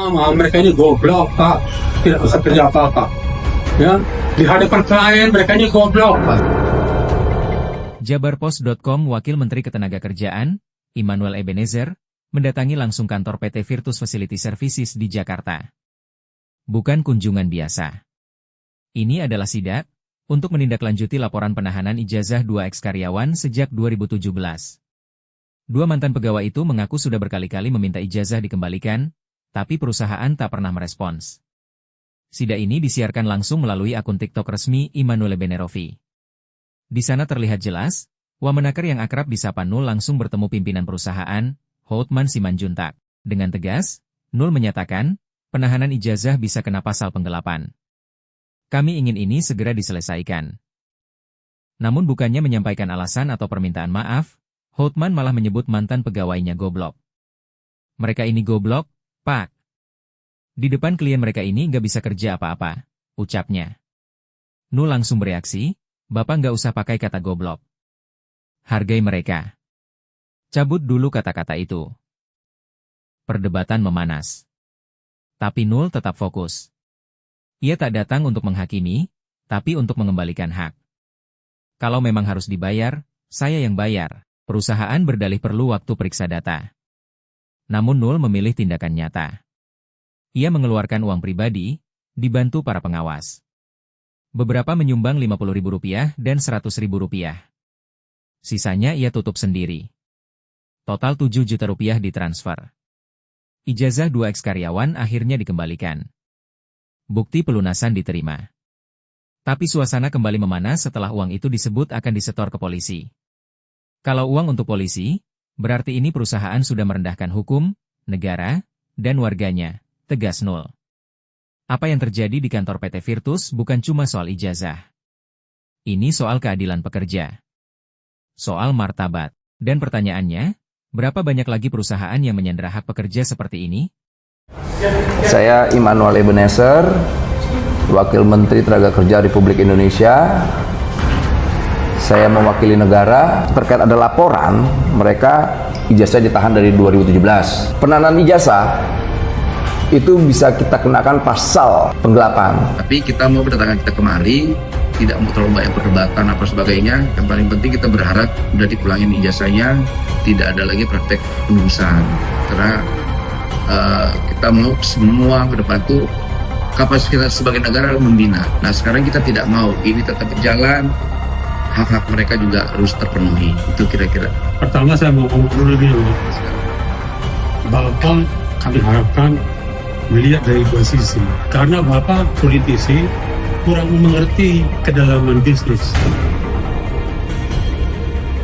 pertama, mereka ini goblok, Pak. Tidak bisa kerja apa-apa. Ya, di hadapan klien mereka ini goblok, Pak. Jabarpos.com Wakil Menteri Ketenagakerjaan, Immanuel Ebenezer, mendatangi langsung kantor PT Virtus Facility Services di Jakarta. Bukan kunjungan biasa. Ini adalah sidak untuk menindaklanjuti laporan penahanan ijazah 2 eks-karyawan sejak 2017. Dua mantan pegawai itu mengaku sudah berkali-kali meminta ijazah dikembalikan, tapi perusahaan tak pernah merespons. Sidak ini disiarkan langsung melalui akun TikTok resmi Immanuel Ebenezer. Di sana terlihat jelas, Wamenaker yang akrab disapa Nul langsung bertemu pimpinan perusahaan, Hotman Simanjuntak. Dengan tegas, Nul menyatakan, penahanan ijazah bisa kena pasal penggelapan. Kami ingin ini segera diselesaikan. Namun bukannya menyampaikan alasan atau permintaan maaf, Hotman malah menyebut mantan pegawainya goblok. Mereka ini goblok, Pak. Di depan klien mereka ini nggak bisa kerja apa-apa, ucapnya. Nul langsung bereaksi, Bapak nggak usah pakai kata goblok. Hargai mereka. Cabut dulu kata-kata itu. Perdebatan memanas. Tapi Nul tetap fokus. Ia tak datang untuk menghakimi, tapi untuk mengembalikan hak. Kalau memang harus dibayar, saya yang bayar. Perusahaan berdalih perlu waktu periksa data. Namun Nul memilih tindakan nyata. Ia mengeluarkan uang pribadi, dibantu para pengawas. Beberapa menyumbang Rp50.000 dan Rp100.000. Sisanya ia tutup sendiri. Total Rp7 juta ditransfer. Ijazah 2 eks-karyawan akhirnya dikembalikan. Bukti pelunasan diterima. Tapi suasana kembali memanas setelah uang itu disebut akan disetor ke polisi. Kalau uang untuk polisi, berarti ini perusahaan sudah merendahkan hukum, negara, dan warganya, tegas Nul. Apa yang terjadi di kantor PT Virtus bukan cuma soal ijazah. Ini soal keadilan pekerja. Soal martabat. Dan pertanyaannya, berapa banyak lagi perusahaan yang menyandera hak pekerja seperti ini? Saya Immanuel Ebenezer, Wakil Menteri Tenaga Republik Indonesia. Saya mewakili negara. Terkait ada laporan, mereka ijazah ditahan dari 2017. Penahanan ijazah itu bisa kita kenakan pasal penggelapan. Tapi kita mau kedatangan kita kemari, tidak mau terlalu banyak perdebatan apa sebagainya. Yang paling penting kita berharap sudah dipulangin ijazahnya, tidak ada lagi praktek penulisan. Karena kita mau semua ke depan itu kapasitas kita sebagai negara membina. Nah sekarang kita tidak mau, ini tetap berjalan, hak-hak mereka juga harus terpenuhi. Itu kira-kira. Pertama saya mau ngomong dulu. Bapak kami harapkan melihat dari dua sisi. Karena Bapak politisi kurang mengerti kedalaman bisnis.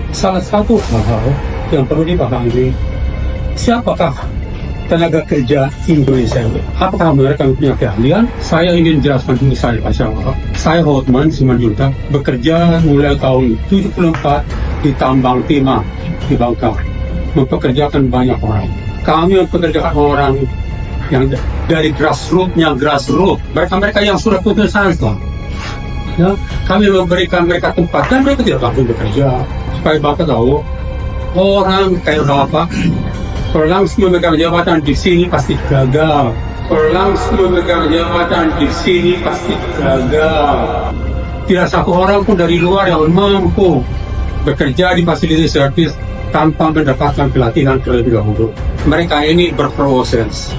Salah satu hal yang perlu dipahami, siapakah tenaga kerja Indonesia ini? Apakah mereka punya keahlian? Saya ingin jelaskan dulu saya Pak. Saya Hotman Simanjuntak bekerja mulai tahun 74 di tambang timah di Bangka, mempekerjakan banyak orang. Kami mempekerjakan orang yang dari grassroots-nya grassroots. Mereka yang sudah putus asa. Ya, kami memberikan mereka tempat dan mereka tidak langsung bekerja. Supaya Bapak tahu, orang kayak Bapak kalau langsung memegang jabatan di sini pasti gagal. Kalau langsung memegang jabatan di sini pasti gagal. Tidak satu orang pun dari luar yang mampu bekerja di fasilitas servis tanpa mendapatkan pelatihan terlebih dahulu. Mereka ini berproses.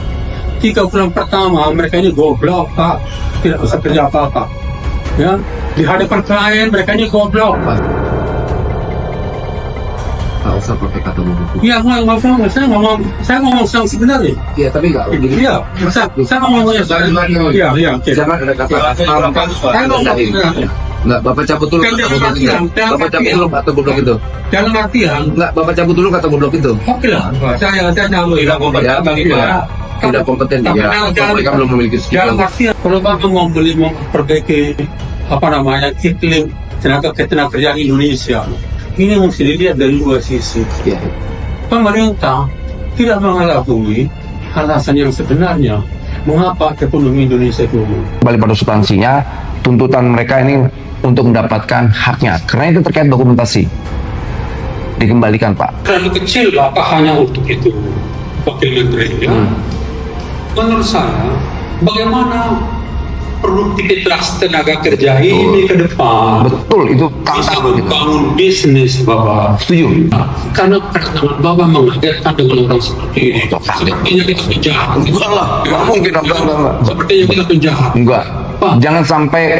3 bulan pertama mereka ini goblok, Pak. Tidak bisa kerja apa-apa. Ya, di hadapan klien mereka ini goblok, Pak. Tak usah pakai kata goblok. Iya, saya ngomong yang sebenarnya. Iya, tapi nggak. Iya, saya ngomongnya sebenarnya. Iya. Jangan ada kata. Saya ngomong sebenarnya. Nggak, Bapak cabut dulu kata goblok itu. Bapak cabut dulu kata goblok itu. Dalam artian, Nggak, Bapak cabut dulu kata goblok itu. oke lah. Saya nyambung. Tidak kompeten. Tidak kompeten dia. Mereka belum memiliki skill. Dalam artian, kalau Bapak mau memperbaiki iklim tenaga kerjaan Indonesia, ini mesti dilihat dari dua sisi. Ya. Pemerintah tidak mengakui alasan yang sebenarnya mengapa ekonomi Indonesia turun. Kembali pada substansinya, tuntutan mereka ini untuk mendapatkan haknya. Karena itu terkait dokumentasi. Dikembalikan, Pak. Terlalu kecil Bapak hanya untuk itu, Wakil Menteri. Ya. menurut saya bagaimana produktivitas tenaga kerja ini ke depan Betul, itu bisa tantangan kita. membangun bisnis, Bapak. Setuju. Karena kedatangan Bapak mengagetkan dengan orang seperti ini. Sepertinya kita penjahat. Enggak lah, nggak mungkin, enggak. Sepertinya kita penjahat. Enggak. Pak. Jangan sampai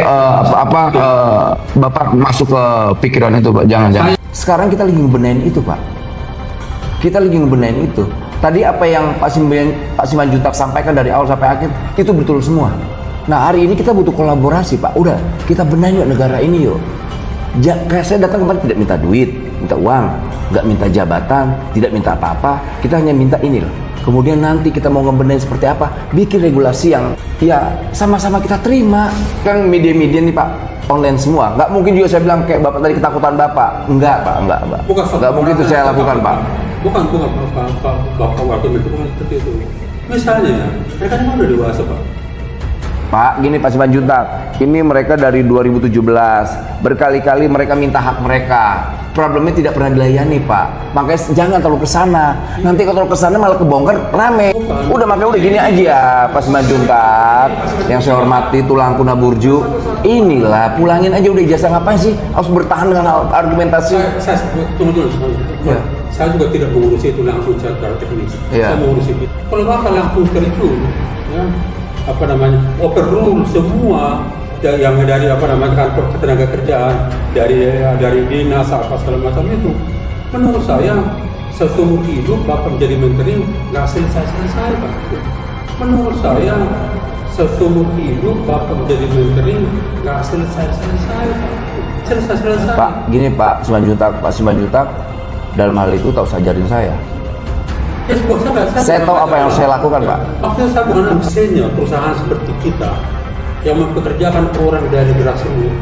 Bapak masuk ke pikiran itu, Pak. Jangan. Sekarang kita lagi ngebenahin itu, Pak. Kita lagi ngebenahin itu. Tadi apa yang Pak Simanjuntak sampaikan dari awal sampai akhir, itu betul semua. Nah, hari ini kita butuh kolaborasi, Pak. Udah, kita benahin yuk negara ini yuk. Kayak saya datang kemarin tidak minta duit, minta uang, nggak minta jabatan, tidak minta apa-apa. Kita hanya minta ini loh. Kemudian nanti kita mau ngebenahin seperti apa, bikin regulasi yang ya sama-sama kita terima. Kan media-media nih, Pak, online semua. Nggak mungkin juga saya bilang kayak Bapak tadi ketakutan Bapak. Enggak, Pak, enggak. Nggak mungkin itu saya lakukan, Pak. Bukan Bapak wakil menteri bukan seperti itu. Misalnya, mereka kan udah dewasa, Pak. Pak, gini Pak Simanjuntak, ini mereka dari 2017, berkali-kali mereka minta hak mereka. Problemnya tidak pernah dilayani, Pak. Makanya jangan terlalu kesana. Nanti kalau terlalu kesana malah kebongkar rame. Makanya udah gini aja, Pak Simanjuntak. Yang saya hormati tulangku Naburju. Inilah, pulangin aja udah ijazah, ngapain sih? Harus bertahan dengan argumentasi. Tunggu. Ya. Saya juga tidak mengurusi itu langsung secara teknis. Ya. Saya mengurusi itu. Kalau Bapak langsung terjun, ya, overrule semua yang dari kantor ketenaga kerjaan, dari dinas apa segala macam itu, menurut saya seumur hidup Bapak menjadi menteri nggak selesai Pak. Menurut saya seumur hidup Bapak menjadi menteri nggak selesai Pak. Pak, gini Pak Simanjuntak dalam hal itu tak usah ajarin saya. Saya tahu apa yang saya lakukan, Pak. Maksudnya saya bukan senior perusahaan seperti kita yang mempekerjakan orang dari grassroots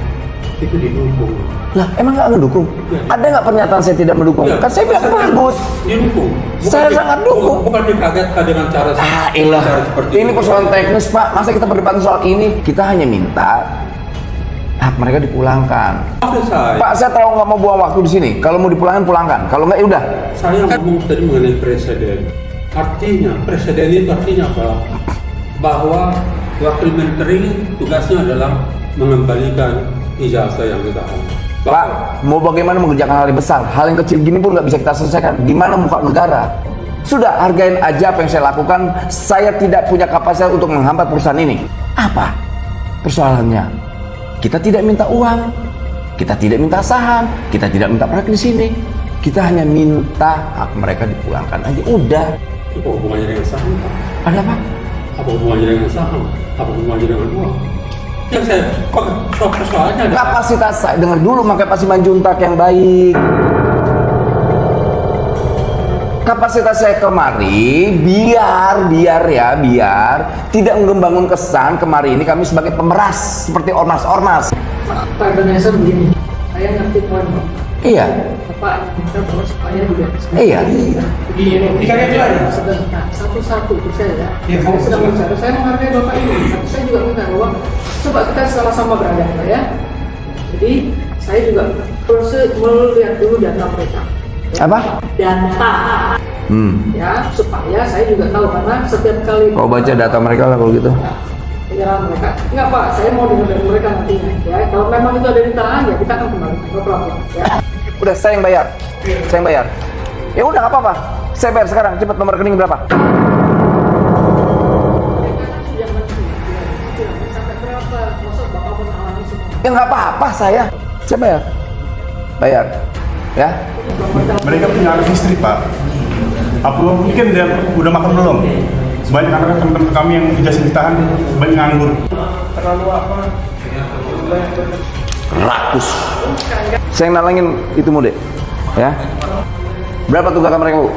itu didukung. Lah, emang nggak mendukung? Ada nggak pernyataan saya tidak mendukung? Ya, kan saya bilang bagus. Didukung. Saya sangat dukung. Bukan dikagetkan dengan cara seperti ini persoalan teknis, Pak. Masa kita berdebat soal ini? Kita hanya minta hak mereka dipulangkan. Pak, saya tahu nggak mau buang waktu di sini. Kalau mau dipulangkan, pulangkan. Kalau nggak, ya udah. Saya ngomong tadi mengenai presiden. Artinya, presiden itu artinya apa? Bahwa wakil menteri tugasnya adalah mengembalikan ijazah yang ditahan. Pak, mau bagaimana mengerjakan hal yang besar? Hal yang kecil gini pun nggak bisa kita selesaikan. Gimana muka negara? Sudah, hargain aja apa yang saya lakukan. Saya tidak punya kapasitas untuk menghambat perusahaan ini. Apa persoalannya? Kita tidak minta uang, kita tidak minta saham, kita tidak minta proyek di sini. Kita hanya minta hak mereka dipulangkan aja. Udah. Apa hubungannya dengan saham, Pak? Ada apa? Apa hubungannya dengan saham? Apa hubungannya dengan uang? Yang saya persoalannya ada. Kapasitas saya, dengar dulu makanya Pak Simanjuntak yang baik. Kapasitas saya kemari biar tidak membangun kesan kemari ini kami sebagai pemeras seperti ormas-ormas. Pak Ebenezer begini, saya ngerti poin Pak. Iya. Pak minta bahwa supaya juga. Iya. Sebentar, satu-satu itu saya. Saya sedang bicara, saya menghargai Bapak ini. Tapi saya juga minta bahwa coba kita sama-sama beradab ya. Jadi saya juga melihat dulu data mereka. Apa? Data. Ya, supaya saya juga tahu karena setiap kali. Kau baca data mereka lah kalau gitu. Penyerahan mereka. Enggak Pak, saya mau dengar dari mereka nantinya. Ya, kalau memang itu ada di tangan ya kita akan kembali ke problem. Ya. Udah saya yang bayar. Saya yang bayar. Ya udah nggak apa-apa. Saya bayar sekarang. Cepat nomor rekening berapa? Ya nggak apa-apa saya bayar. Bayar. Ya. Mereka punya anak istri, Pak. Apa mungkin dia udah makan belum? Sebanyak anak teman-teman kami yang ijazah ditahan banyak nganggur. Terlalu apa? Rakus. Saya yang nalangin itu Mude. Ya. Berapa tunggakan mereka, Bu?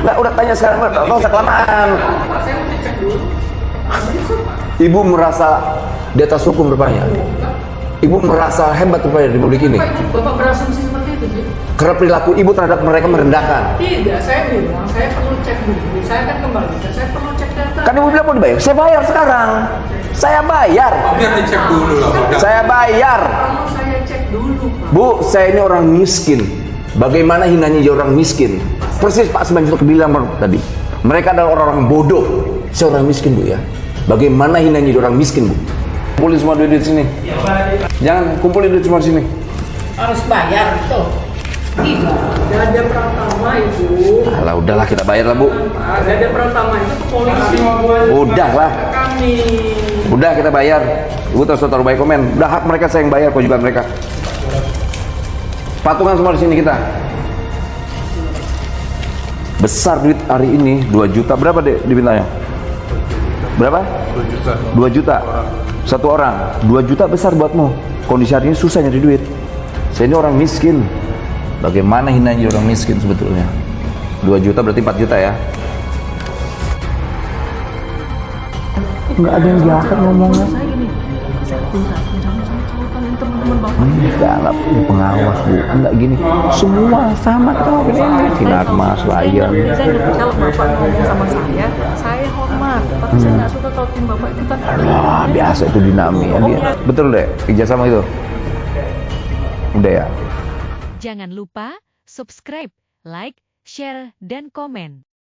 Nah, udah tanya sekarang, nggak usah kelamaan. Ibu merasa di atas hukum rupanya. Ibu merasa hebat rupanya di Republik ini. Bapak berasumsi seperti itu, Ji? Karena perilaku ibu terhadap mereka merendahkan. Tidak, saya bilang saya perlu cek dulu. Saya akan kembali. Saya perlu cek data. Kan ibu bilang mau dibayar. Saya bayar sekarang. Saya bayar. Biar dicek dulu lah, Pak. Saya bayar. Kalau saya cek dulu, Pak. Bu, saya ini orang miskin. Bagaimana hinanya jadi orang miskin? Persis Pak Simanjuntak bilang tadi. Mereka adalah orang-orang bodoh. Saya orang miskin, Bu, ya. Bagaimana hinanya jadi orang miskin, Bu? Kumpulin semua duit sini. Jangan kumpulin duit semua sini. Harus bayar tuh. Gada Pratama itu. Alah, udahlah kita bayar lah, Bu. Gada Pratama itu ke polisi. Udahlah. Kami. Udah kita bayar. Ibu terus taruh baik komen. Udah hak mereka saya yang bayar, kewajiban mereka. Patungan semua di sini kita. Besar duit hari ini 2 juta. Berapa deh diminta? Berapa? 2 juta. 2 juta. Satu orang. 2 juta besar buatmu. Kondisi hari ini susah nyari duit. Saya ini orang miskin. Bagaimana hinanya orang miskin sebetulnya? 2 juta berarti 4 juta ya? Nggak ada yang jahat ngomongnya. Enggak punya pengawas, Bu. Enggak gini. Semua sama kok. Sinar Mas, Layan. Kalau Bapak ngomong sama saya hormat. Tapi saya nggak suka kalau tim Bapak itu kan. Wah, biasa itu dinamik ya dia. Betul deh, kerjasama itu. Udah ya. Jangan lupa subscribe, like, share, dan komen.